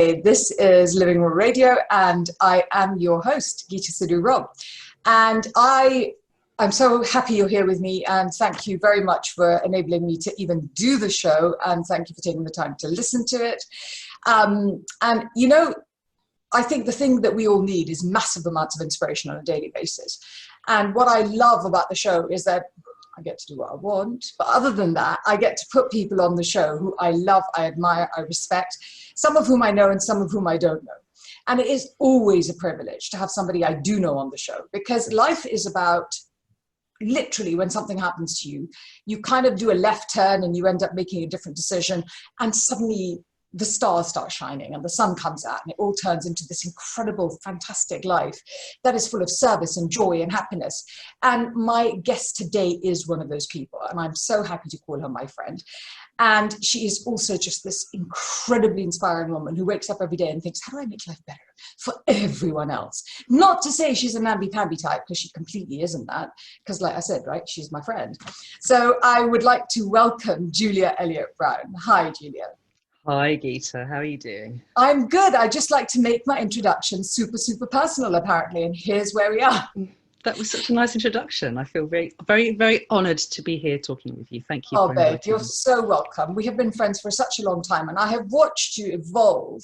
This is Living Room Radio, and I am your host, Geeta Sidhu-Robb. And I'm so happy you're here with me, and thank you very much for enabling me to even do the show, and thank you for taking the time to listen to it. And you know, I think the thing that we all need is massive amounts of inspiration on a daily basis. And what I love about the show is that I get to do what I want, but other than that, I get to put people on the show who I love, I admire, I respect, some of whom I know and some of whom I don't know. And it is always a privilege to have somebody I do know on the show, because life is about, literally, when something happens to you, you kind of do a left turn and you end up making a different decision, and suddenly the stars start shining and the sun comes out and it all turns into this incredible, fantastic life that is full of service and joy and happiness. And my guest today is one of those people, and I'm so happy to call her my friend. And she is also just this incredibly inspiring woman who wakes up every day and thinks, how do I make life better for everyone else? Not to say she's a namby-pamby type, because she completely isn't that, because like I said, right, she's my friend. So I would like to welcome Julia Elliott Brown. Hi, Julia. Hi, Geeta. How are you doing? I'm good. I just like to make my introduction super, super personal, apparently. And here's where we are. That was such a nice introduction. I feel very, very, very honoured to be here talking with you. Thank you. Oh, babe, you're so welcome. We have been friends for such a long time, and I have watched you evolve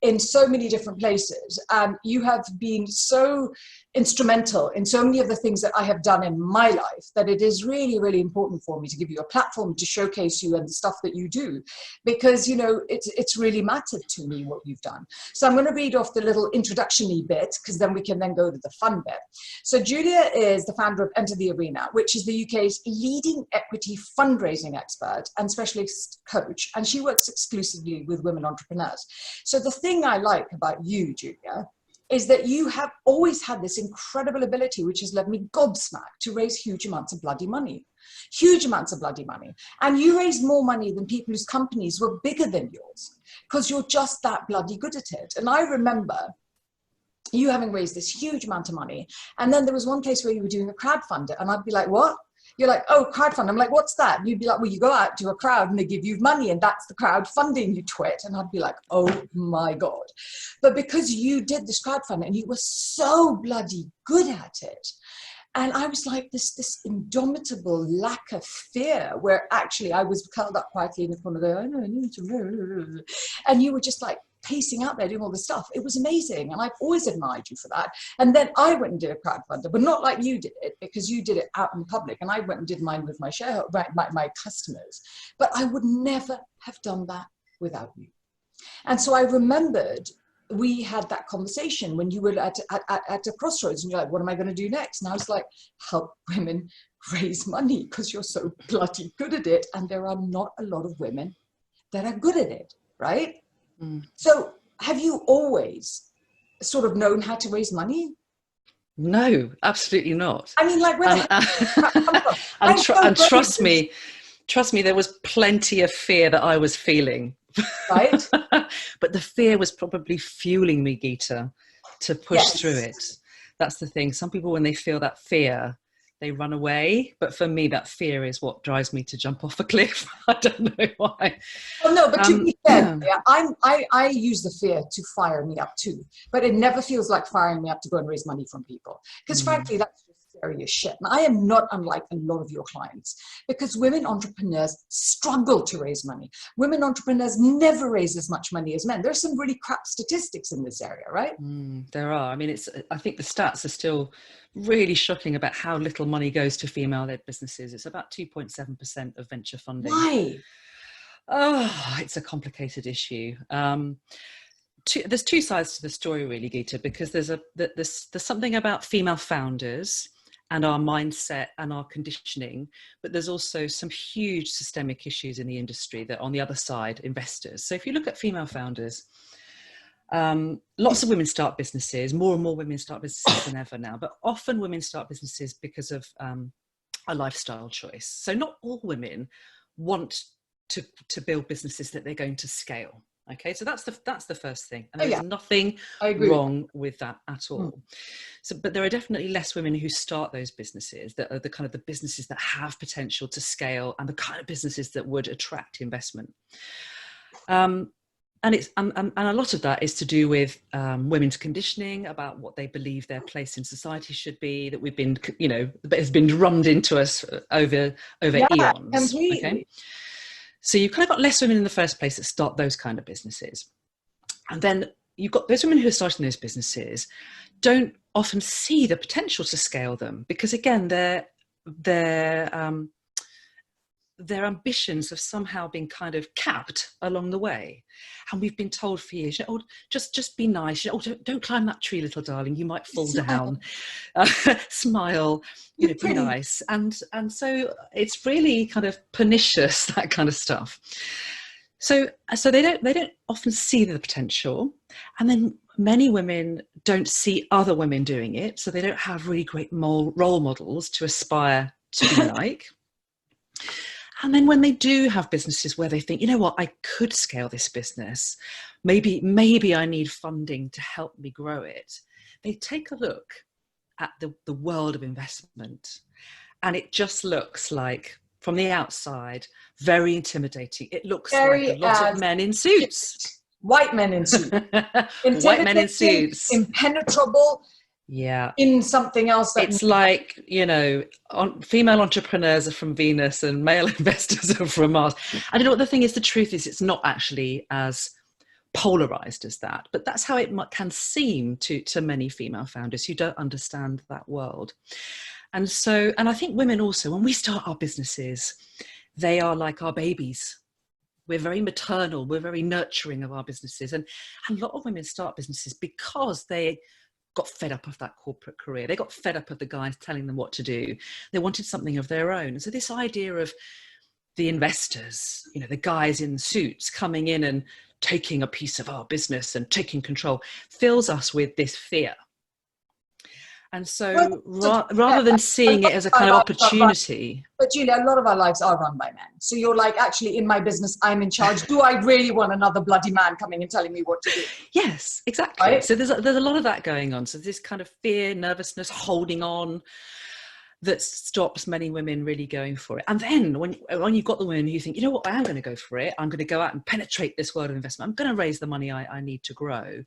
in so many different places. And you have been so instrumental in so many of the things that I have done in my life that it is really, really important for me to give you a platform to showcase you and the stuff that you do, because, you know, it's really mattered to me what you've done. So I'm going to read off the little introduction-y bit, because then we can then go to the fun bit. So Julia is the founder of Enter the Arena, which is the UK's leading equity fundraising expert and specialist coach. And she works exclusively with women entrepreneurs. So the thing I like about you, Julia, is that you have always had this incredible ability, which has led me gobsmacked, to raise huge amounts of bloody money. Huge amounts of bloody money. And you raised more money than people whose companies were bigger than yours, because you're just that bloody good at it. And I remember you having raised this huge amount of money. And then there was one case where you were doing a crowdfunder, and I'd be like, what? You're like, oh, crowdfund. I'm like, what's that? And you'd be like, well, you go out to a crowd and they give you money, and that's the crowdfunding, you twit. And I'd be like, oh my God. But because you did this crowdfunding and you were so bloody good at it, and I was like, this indomitable lack of fear, where actually I was curled up quietly in the corner going, I know, I need to, and you were just like pacing out there doing all this stuff. It was amazing. And I've always admired you for that. And then I went and did a crowdfunder, but not like you did it, because you did it out in public. And I went and did mine with my my customers. But I would never have done that without you. And so I remembered we had that conversation when you were at a crossroads, and you're like, what am I going to do next? And I was like, help women raise money, because you're so bloody good at it. And there are not a lot of women that are good at it, right? Mm. So have you always sort of known how to raise money? No, absolutely not. I mean, like, and trust me, there was plenty of fear that I was feeling. Right. But the fear was probably fueling me, Geeta, to push through it. That's the thing. Some people, when they feel that fear, they run away. But for me, that fear is what drives me to jump off a cliff. I don't know why. Oh, no, but to be fair, I use the fear to fire me up too. But it never feels like firing me up to go and raise money from people. Because frankly, that's just scary as shit. And I am not unlike a lot of your clients, because women entrepreneurs struggle to raise money. Women entrepreneurs never raise as much money as men. There's some really crap statistics in this area, right? There are. I mean, I think the stats are still really shocking about how little money goes to female-led businesses. It's about 2.7% of venture funding. Why? Oh, it's a complicated issue. There's two sides to the story, really, Geeta, because there's something about female founders and our mindset and our conditioning, but there's also some huge systemic issues in the industry that, on the other side, investors. So if you look at female founders, lots of women start businesses, more and more women start businesses than ever now, but often women start businesses because of a lifestyle choice. So not all women want to build businesses that they're going to scale. Okay, so that's the first thing, and there's nothing wrong with that at all. So, but there are definitely less women who start those businesses that are the kind of the businesses that have potential to scale, and the kind of businesses that would attract investment. and it's and a lot of that is to do with women's conditioning about what they believe their place in society should be, that we've been, that has been drummed into us over Yeah, eons. completely. Okay, so you've kind of got less women in the first place that start those kind of businesses, and then you've got those women who are starting those businesses don't often see the potential to scale them, because again their ambitions have somehow been kind of capped along the way. And we've been told for years, just be nice. Don't climb that tree, little darling, you might fall down. Smile, be nice. And so it's really kind of pernicious, that kind of stuff. So they don't often see the potential. And then many women don't see other women doing it. So they don't have really great role models to aspire to be like. And then when they do have businesses where they think, I could scale this business, maybe I need funding to help me grow it, they take a look at the world of investment, and it just looks like, from the outside, very intimidating. It looks like a lot of men in suits. White men in suits. White men in suits. Impenetrable. Yeah. In something else. It's like, female entrepreneurs are from Venus and male investors are from Mars. I don't know what the thing is. The truth is, it's not actually as polarized as that, but that's how it can seem to many female founders who don't understand that world. And I think women also, when we start our businesses, they are like our babies. We're very maternal. We're very nurturing of our businesses. And a lot of women start businesses because they got fed up of that corporate career. They got fed up of the guys telling them what to do. They wanted something of their own. And so this idea of the investors, the guys in suits coming in and taking a piece of our business and taking control, fills us with this fear. And so rather than seeing it as a kind of opportunity. But Julia, a lot of our lives are run by men. So you're like, actually, in my business, I'm in charge. Do I really want another bloody man coming and telling me what to do? Yes, exactly. Right? So there's a lot of that going on. So this kind of fear, nervousness, holding on, that stops many women really going for it. And then when you've got the women who think, I am going to go for it. I'm going to go out and penetrate this world of investment. I'm going to raise the money I need to grow.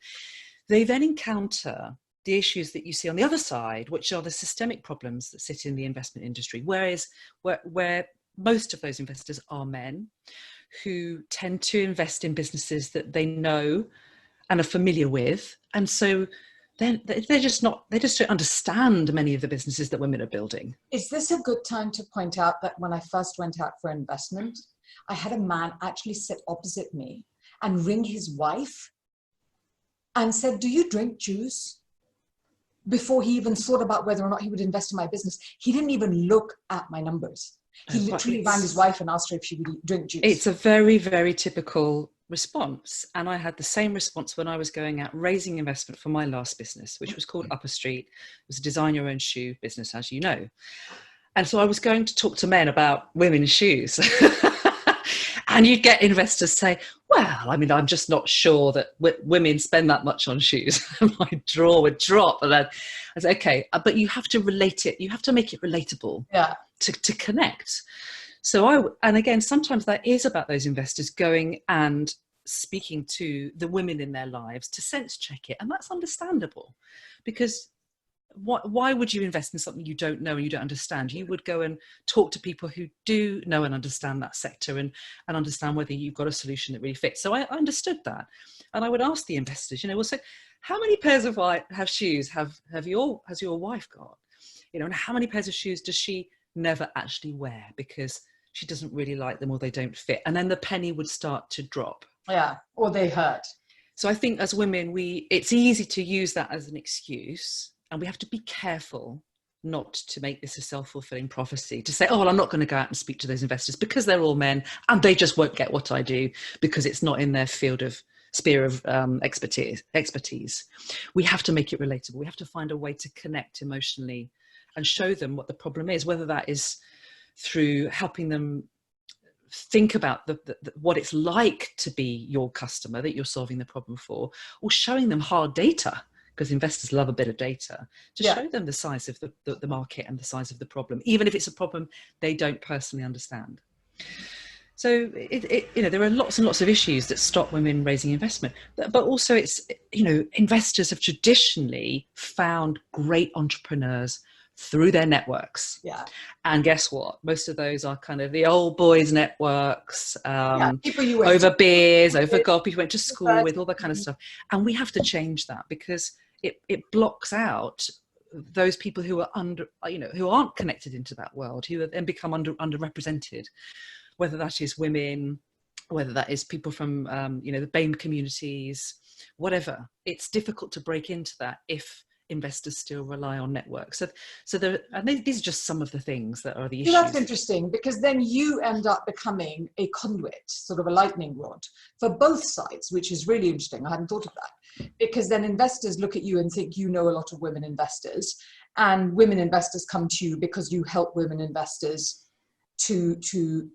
They then encounter the issues that you see on the other side, which are the systemic problems that sit in the investment industry, where most of those investors are men who tend to invest in businesses that they know and are familiar with. And so they just don't understand many of the businesses that women are building. Is this a good time to point out that when I first went out for investment, I had a man actually sit opposite me and ring his wife and said, "Do you drink juice?" Before he even thought about whether or not he would invest in my business. He didn't even look at my numbers. He literally rang his wife and asked her if she would drink juice. It's a very, very typical response. And I had the same response when I was going out raising investment for my last business, which was called Upper Street. It was a design your own shoe business, as you know. And so I was going to talk to men about women's shoes. And you'd get investors say, well, I'm just not sure that women spend that much on shoes. My jaw would drop. And then I said, okay, but you have to relate it. You have to make it relatable to connect. And again, sometimes that is about those investors going and speaking to the women in their lives to sense check it. And that's understandable, because why would you invest in something you don't know and you don't understand? You would go and talk to people who do know and understand that sector and understand whether you've got a solution that really fits. So I understood that. And I would ask the investors, so how many pairs of shoes has your wife got? And how many pairs of shoes does she never actually wear because she doesn't really like them or they don't fit? And then the penny would start to drop. Yeah, or they hurt. So I think as women, it's easy to use that as an excuse. And we have to be careful not to make this a self-fulfilling prophecy, to say, oh, well, I'm not going to go out and speak to those investors because they're all men and they just won't get what I do because it's not in their sphere of expertise. We have to make it relatable. We have to find a way to connect emotionally and show them what the problem is, whether that is through helping them think about what it's like to be your customer that you're solving the problem for, or showing them hard data, because investors love a bit of data, to show them the size of the market and the size of the problem, even if it's a problem they don't personally understand. So there are lots and lots of issues that stop women raising investment, but also it's, investors have traditionally found great entrepreneurs through their networks. Yeah. And guess what? Most of those are kind of the old boys networks, people you went over to beers, over golf, people you went to school with, all that kind of stuff. And we have to change that, because it blocks out those people who are who aren't connected into that world, who have then become underrepresented, whether that is women, whether that is people from the BAME communities, whatever. It's difficult to break into that if investors still rely on networks. These are just some of the things that are the issues. That's interesting, because then you end up becoming a conduit, sort of a lightning rod for both sides, which is really interesting. I hadn't thought of that, because then investors look at you and think you know a lot of women investors, and women investors come to you because you help women investors to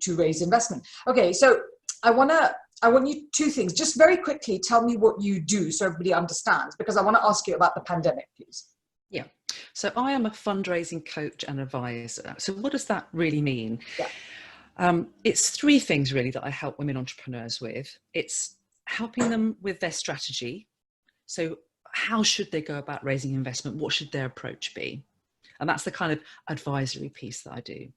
raise investment. Okay, so I want you two things. Just very quickly, tell me what you do so everybody understands, because I want to ask you about the pandemic, please. Yeah. So I am a fundraising coach and advisor. So what does that really mean? Yeah. It's three things really that I help women entrepreneurs with. It's helping them with their strategy. So how should they go about raising investment? What should their approach be? And that's the kind of advisory piece that I do.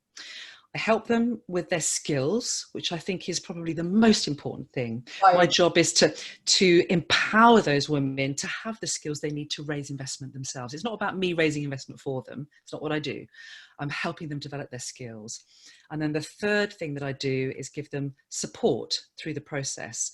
I help them with their skills, which I think is probably the most important thing. Right. My job is to empower those women to have the skills they need to raise investment themselves. It's not about me raising investment for them. It's not what I do. I'm helping them develop their skills. And then the third thing that I do is give them support through the process.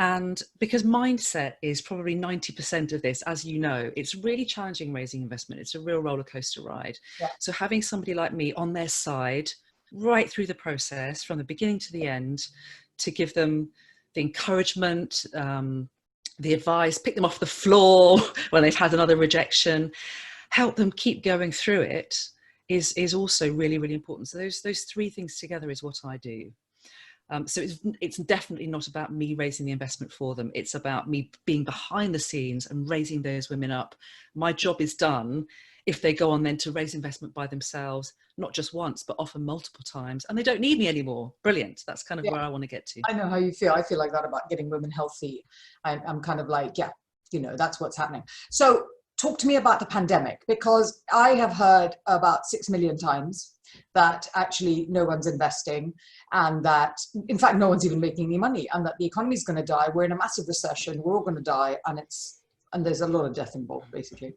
And because mindset is probably 90% of this, as you know, it's really challenging raising investment. It's a real roller coaster ride. Yeah. So having somebody like me on their side right through the process, from the beginning to the end, to give them the encouragement, the advice, pick them off the floor when they've had another rejection, help them keep going through it, is also really, really important. So those three things together is what I do. So it's definitely not about me raising the investment for them. It's about me being behind the scenes and raising those women up. My job is done if they go on then to raise investment by themselves, not just once, but often multiple times, and they don't need me anymore. Brilliant. That's kind of where I want to get to. I know how you feel. I feel like that about getting women healthy. I'm kind of like, that's what's happening. So talk to me about the pandemic, because I have heard about 6 million times that actually no one's investing, and that in fact no one's even making any money, and that the economy is going to die. We're in a massive recession. We're all going to die, and there's a lot of death involved, basically,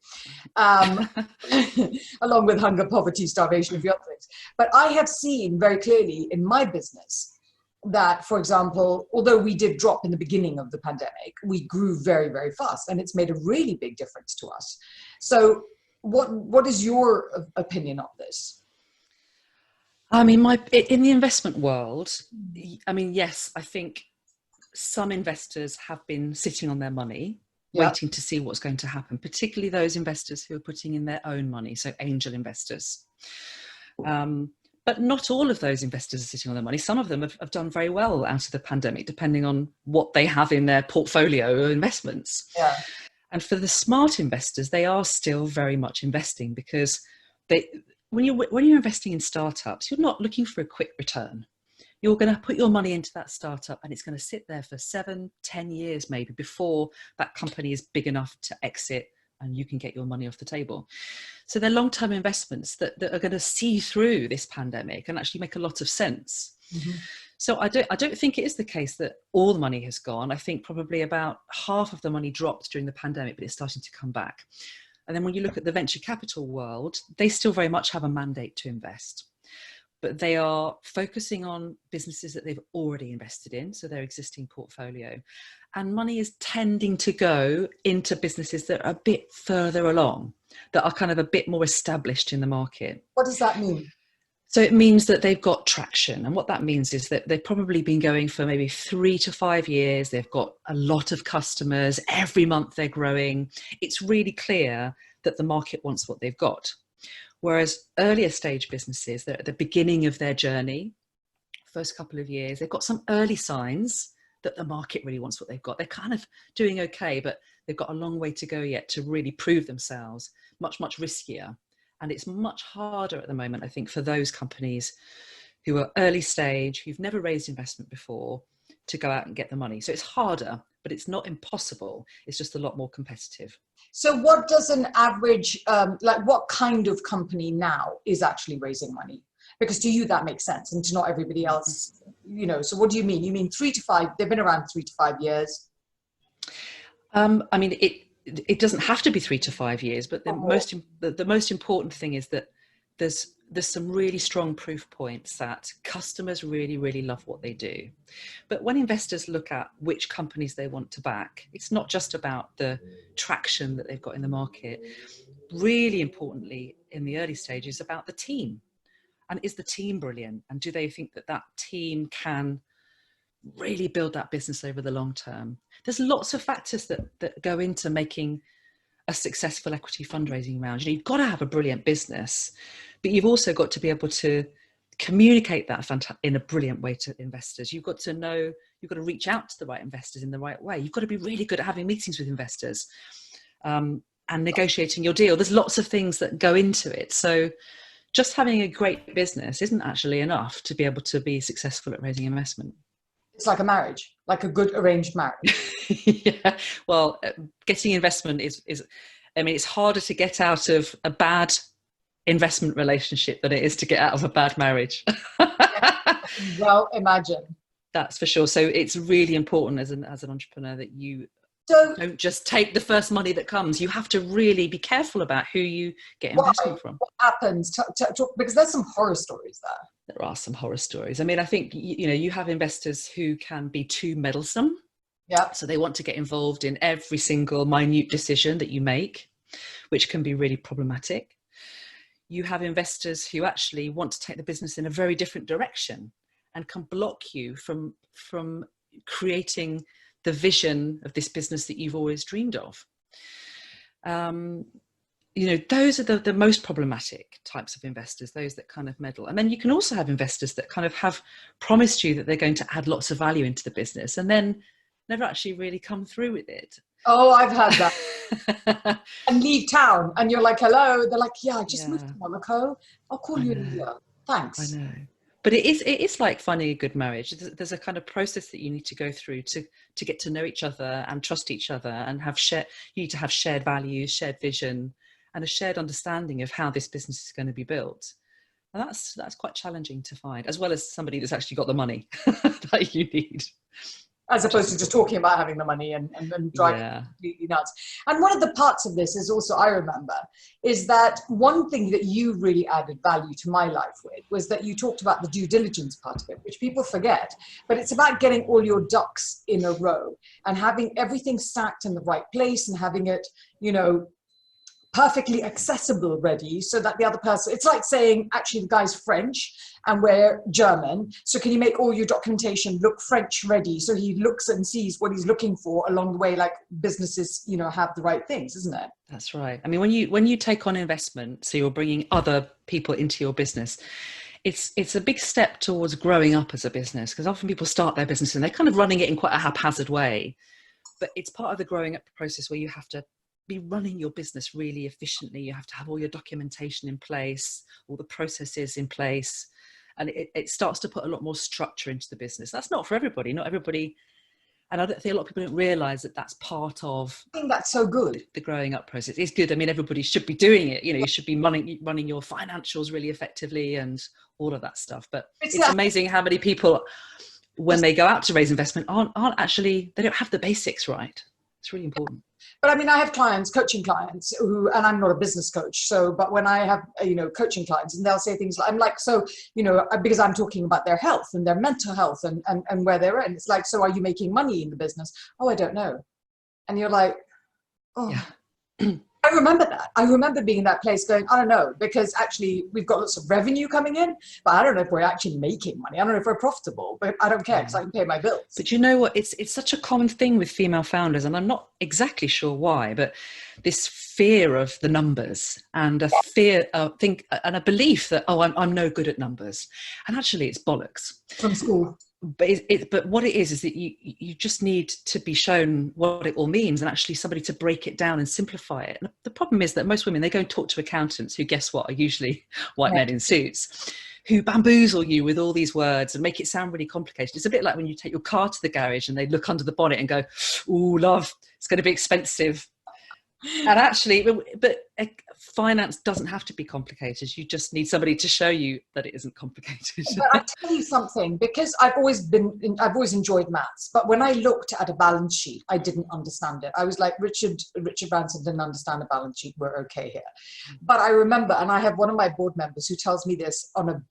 along with hunger, poverty, starvation, and a few other things. But I have seen very clearly in my business that, for example, although we did drop in the beginning of the pandemic, we grew very, very fast, and it's made a really big difference to us. So what is your opinion on this? I mean, in the investment world, I mean, yes, I think some investors have been sitting on their money, waiting to see what's going to happen, particularly those investors who are putting in their own money, so angel investors. But not all of those investors are sitting on their money. Some of them have done very well out of the pandemic, depending on what they have in their portfolio of investments. Yeah. And for the smart investors, they are still very much investing, because when you're investing in startups, you're not looking for a quick return. You're going to put your money into that startup, and it's going to sit there for 7-10 years maybe before that company is big enough to exit and you can get your money off the table. So they're long-term investments that are going to see through this pandemic and actually make a lot of sense. Mm-hmm. So I don't think it is the case that all the money has gone. I think probably about half of the money dropped during the pandemic, but it's starting to come back. And then when you look at the venture capital world, they still very much have a mandate to invest, but they are focusing on businesses that they've already invested in, so their existing portfolio. And money is tending to go into businesses that are a bit further along, that are kind of a bit more established in the market. What does that mean? So it means that they've got traction. And what that means is that they've probably been going for maybe 3 to 5 years. They've got a lot of customers. Every month they're growing. It's really clear that the market wants what they've got. Whereas earlier stage businesses, they're at the beginning of their journey, first couple of years, they've got some early signs that the market really wants what they've got. They're kind of doing okay, but they've got a long way to go yet to really prove themselves. Much, much riskier. And it's much harder at the moment, I think, for those companies who are early stage, who've never raised investment before, to go out and get the money. So it's harder, but it's not impossible. It's just a lot more competitive. So what does an average, like what kind of company now is actually raising money? Because to you, that makes sense. And to not everybody else, you know, so what do you mean? You mean 3 to 5, they've been around 3 to 5 years? I mean, it doesn't have to be 3 to 5 years, but the most important thing is that there's some really strong proof points that customers really, really love what they do. But when investors look at which companies they want to back, it's not just about the traction that they've got in the market. Really importantly, in the early stages, about the team. And is the team brilliant? And do they think that that team can really build that business over the long term? There's lots of factors that go into making a successful equity fundraising round. You know, you've got to have a brilliant business, but you've also got to be able to communicate that in a brilliant way to investors. You've got to know, you've got to reach out to the right investors in the right way. You've got to be really good at having meetings with investors and negotiating your deal. There's lots of things that go into it. So just having a great business isn't actually enough to be able to be successful at raising investment. It's like a marriage, like a good arranged marriage. Yeah, well, getting investment is, I mean, it's harder to get out of a bad investment relationship than it is to get out of a bad marriage. Well, imagine. That's for sure. So it's really important as an entrepreneur that you don't just take the first money that comes. You have to really be careful about who you get investment from. What happens? Because there's some horror stories there. There are some horror stories. I mean, I think, you know, you have investors who can be too meddlesome. Yeah. So they want to get involved in every single minute decision that you make, which can be really problematic. You have investors who actually want to take the business in a very different direction and can block you from creating the vision of this business that you've always dreamed of. You know, those are the most problematic types of investors, those that kind of meddle. And then you can also have investors that kind of have promised you that they're going to add lots of value into the business and then never actually really come through with it. Oh, I've had that. And leave town and you're like, hello. They're like, yeah, I just moved to Monaco. I'll call you in a year. Thanks. I know. But it is like finding a good marriage. There's a kind of process that you need to go through to get to know each other and trust each other and you need to have shared values, shared vision, and a shared understanding of how this business is going to be built. And that's quite challenging to find, as well as somebody that's actually got the money that you need. As opposed to just talking about having the money and driving completely nuts. And one of the parts of this is also, I remember, is that one thing that you really added value to my life with was that you talked about the due diligence part of it, which people forget. But it's about getting all your ducks in a row and having everything stacked in the right place and having it, you know, perfectly accessible ready so that the other person, it's like saying, actually, the guy's French and we're German. So can you make all your documentation look French ready? So he looks and sees what he's looking for along the way, like businesses, you know, have the right things, isn't it? That's right. I mean, when you take on investment, so you're bringing other people into your business, it's a big step towards growing up as a business, because often people start their business and they're kind of running it in quite a haphazard way. But it's part of the growing up process where you have to be running your business really efficiently. You have to have all your documentation in place, all the processes in place, and it starts to put a lot more structure into the business. That's not for everybody. Not everybody, and I don't think a lot of people don't realize that that's part of. I think that's so good. The growing up process is good. I mean, everybody should be doing it. You know, you should be running your financials really effectively and all of that stuff. But it's amazing how many people, when they go out to raise investment, aren't actually, they don't have the basics right. It's really important. But I mean, I have clients, coaching clients who, and I'm not a business coach. So, but when I have, you know, coaching clients and they'll say things like, I'm like, so, you know, because I'm talking about their health and their mental health and where they're at. It's like, so are you making money in the business? Oh, I don't know. And you're like, oh, yeah. I remember that. I remember being in that place going, I don't know, because actually we've got lots of revenue coming in, but I don't know if we're actually making money. I don't know if we're profitable, but I don't care because I can pay my bills. But you know what? It's such a common thing with female founders, and I'm not exactly sure why, but this fear of the numbers and a fear, and a belief that, oh, I'm no good at numbers. And actually it's bollocks. From school. But what it is that you just need to be shown what it all means and actually somebody to break it down and simplify it. And the problem is that most women, they go and talk to accountants who, guess what, are usually white men in suits. who bamboozle you with all these words and make it sound really complicated. It's a bit like when you take your car to the garage and they look under the bonnet and go, "Ooh, love, it's going to be expensive." And actually, but finance doesn't have to be complicated. You just need somebody to show you that it isn't complicated. But I tell you something, because I've always enjoyed maths, but when I looked at a balance sheet, I didn't understand it. I was like, Richard Branson didn't understand a balance sheet. We're okay here. But I remember, and I have one of my board members who tells me this on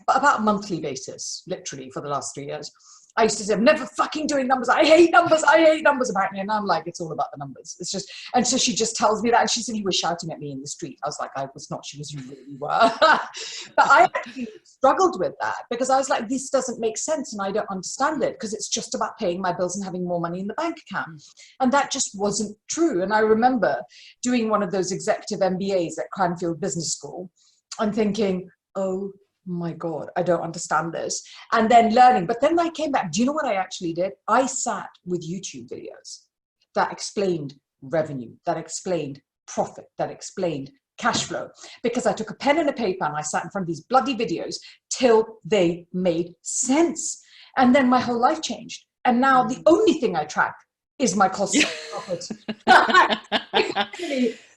about a monthly basis, literally for the last 3 years. I used to say, I'm never fucking doing numbers. I hate numbers, apparently. And I'm like, it's all about the numbers. It's just, and so she just tells me that. And she said, you were shouting at me in the street. I was like, I was not. She was, you really were. But I actually struggled with that because I was like, this doesn't make sense. And I don't understand it because it's just about paying my bills and having more money in the bank account. And that just wasn't true. And I remember doing one of those executive MBAs at Cranfield Business School and thinking, oh my God, I don't understand this. And then learning. But then I came back. Do you know what I actually did? I sat with YouTube videos that explained revenue, that explained profit, that explained cash flow. Because I took a pen and a paper and I sat in front of these bloody videos till they made sense. And then my whole life changed. And now the only thing I track is my cost of profit.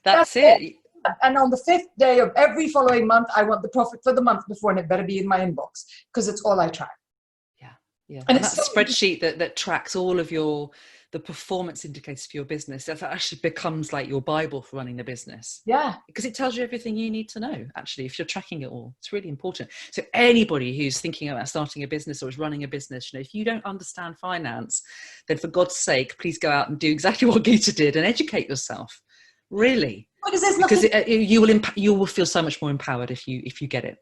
That's it. And on the 5th day of every following month, I want the profit for the month before, and it better be in my inbox because it's all I track. Yeah. And it's that spreadsheet that tracks all of the performance indicators for your business. That actually becomes like your Bible for running the business. Yeah. Because it tells you everything you need to know, actually, if you're tracking it all. It's really important. So anybody who's thinking about starting a business or is running a business, if you don't understand finance, then for God's sake, please go out and do exactly what Geeta did and educate yourself. Really. Because you will feel so much more empowered if you get it.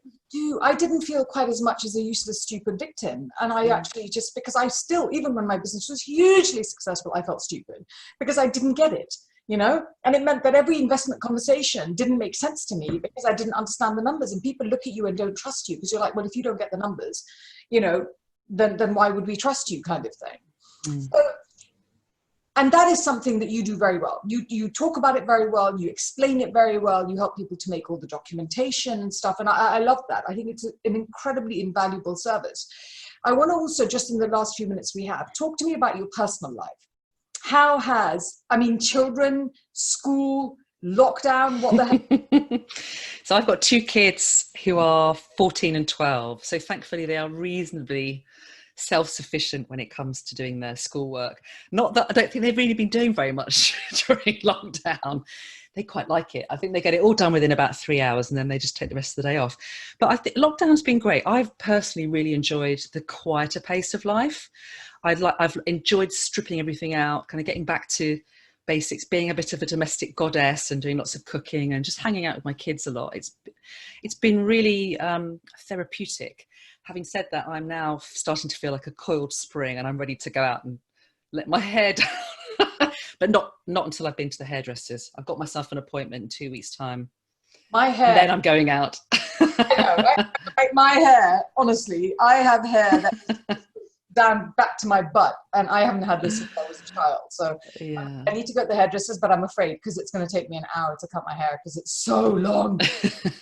I didn't feel quite as much as a useless, stupid victim. And I actually just, because I still, even when my business was hugely successful, I felt stupid because I didn't get it, and it meant that every investment conversation didn't make sense to me because I didn't understand the numbers. And people look at you and don't trust you because you're like, well, if you don't get the numbers, then why would we trust you, kind of thing. So, and that is something that you do very well. You talk about it very well. You explain it very well. You help people to make all the documentation and stuff. And I love that. I think it's an incredibly invaluable service. I want to also, just in the last few minutes we have, talk to me about your personal life. How children, school, lockdown, what the heck? So I've got 2 kids who are 14 and 12. So thankfully they are reasonably self-sufficient when it comes to doing their schoolwork. Not that I don't think they've really been doing very much during lockdown. They quite like it. I think they get it all done within about 3 hours and then they just take the rest of the day off. But I think lockdown's been great. I've personally really enjoyed the quieter pace of life. I've enjoyed stripping everything out, kind of getting back to basics, being a bit of a domestic goddess and doing lots of cooking and just hanging out with my kids a lot. It's been really therapeutic. Having said that, I'm now starting to feel like a coiled spring and I'm ready to go out and let my hair down. But not until I've been to the hairdressers. I've got myself an appointment in 2 weeks' time. My hair. And then I'm going out. I know, right? My hair, honestly, I have hair that's down back to my butt, and I haven't had this since I was a child. So yeah. I need to go to the hairdressers, but I'm afraid because it's going to take me an hour to cut my hair because it's so long.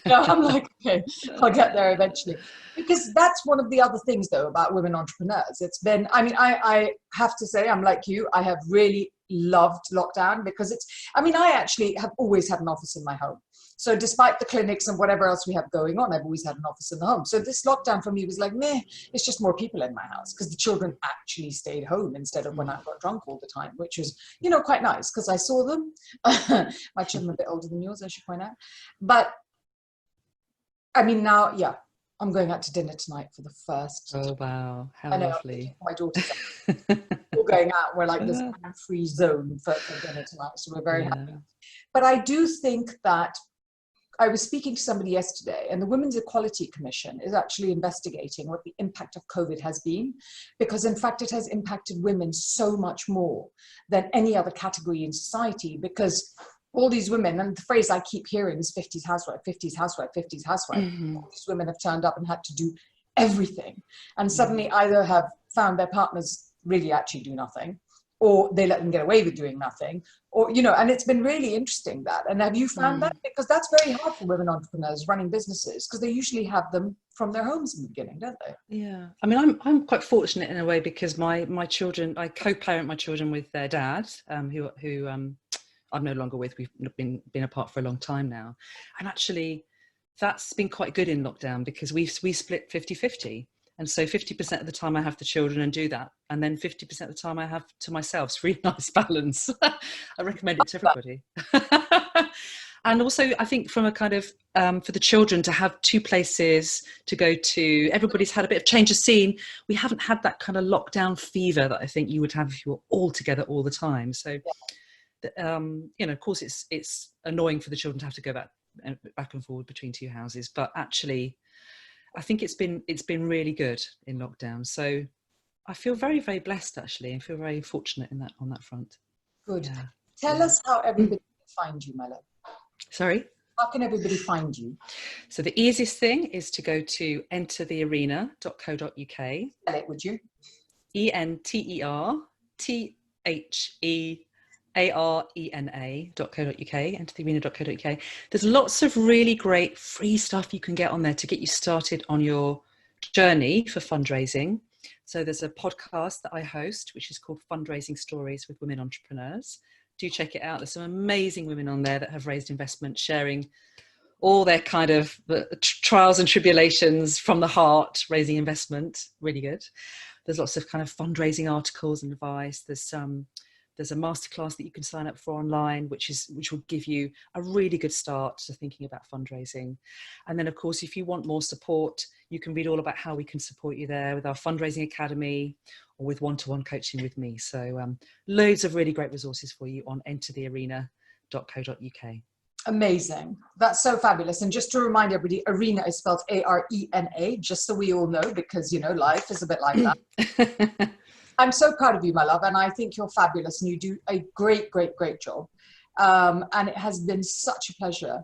I'm like, okay, I'll get there eventually. Because that's one of the other things, though, about women entrepreneurs. It's been, I have to say, I'm like you, I have really loved lockdown because I actually have always had an office in my home. So despite the clinics and whatever else we have going on, I've always had an office in the home. So this lockdown for me was like, meh, it's just more people in my house because the children actually stayed home instead of when I got drunk all the time, which was, quite nice because I saw them. My children are a bit older than yours, I should point out. But now, yeah, I'm going out to dinner tonight for the first time. Oh, wow. How lovely. My daughter's we're going out. We're like this free zone for dinner tonight. So we're very happy. But I do think that I was speaking to somebody yesterday, and the Women's Equality Commission is actually investigating what the impact of COVID has been, because in fact it has impacted women so much more than any other category in society, because all these women, and the phrase I keep hearing is 50s housewife, 50s housewife, 50s housewife. Mm-hmm. All these women have turned up and had to do everything, and suddenly either have found their partners really actually do nothing, or they let them get away with doing nothing, or, you know, and it's been really interesting that. And have you found that? Because that's very hard for women entrepreneurs running businesses, because they usually have them from their homes in the beginning, don't they? Yeah, I mean, I'm quite fortunate in a way, because my children, I co-parent my children with their dad, who I'm no longer with. We've been apart for a long time now, and actually that's been quite good in lockdown, because we split 50-50. And so 50% of the time I have the children and do that, and then 50% of the time I have to myself. It's a really nice balance. I recommend it to everybody. And also, I think from a kind of, for the children to have two places to go to, everybody's had a bit of change of scene. We haven't had that kind of lockdown fever that I think you would have if you were all together all the time. So, you know, of course, it's annoying for the children to have to go back and forward between two houses, but actually, I think it's been really good in lockdown. So I feel very, very blessed, actually, and feel very fortunate on that front. Good. Yeah. Tell us how everybody can find you, my love. Sorry? How can everybody find you? So the easiest thing is to go to enterthearena.co.uk. Spell it, would you? enterthearena.co.uk, enterthearena.co.uk. There's lots of really great free stuff you can get on there to get you started on your journey for fundraising. So there's a podcast that I host, which is called Fundraising Stories with Women Entrepreneurs. Do check it out. There's some amazing women on there that have raised investment, sharing all their kind of trials and tribulations from the heart, raising investment. Really good. There's lots of kind of fundraising articles and advice. There's a masterclass that you can sign up for online, which will give you a really good start to thinking about fundraising. And then, of course, if you want more support, you can read all about how we can support you there with our fundraising academy or with one-to-one coaching with me. So loads of really great resources for you on enterthearena.co.uk. Amazing. That's so fabulous. And just to remind everybody, arena is spelled ARENA, just so we all know, because, you know, life is a bit like that. I'm so proud of you, my love, and I think you're fabulous, and you do a great, great, great job. And it has been such a pleasure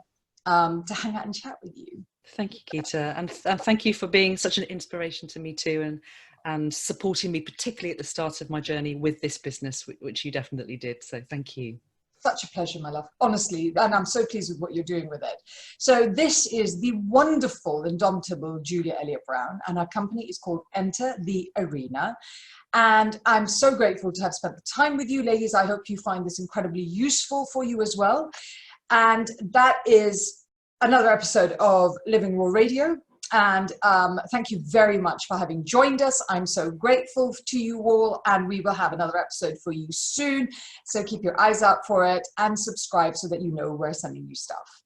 to hang out and chat with you. Thank you, Geeta, and thank you for being such an inspiration to me too, and supporting me, particularly at the start of my journey with this business, which you definitely did. So thank you. Such a pleasure, my love, honestly, and I'm so pleased with what you're doing with it. So this is the wonderful, indomitable Julia Elliott Brown, and our company is called Enter the Arena. And I'm so grateful to have spent the time with you, ladies. I hope you find this incredibly useful for you as well. And that is another episode of Living Raw Radio. And thank you very much for having joined us. I'm so grateful to you all, and we will have another episode for you soon. So keep your eyes out for it and subscribe so that you know we're sending you stuff.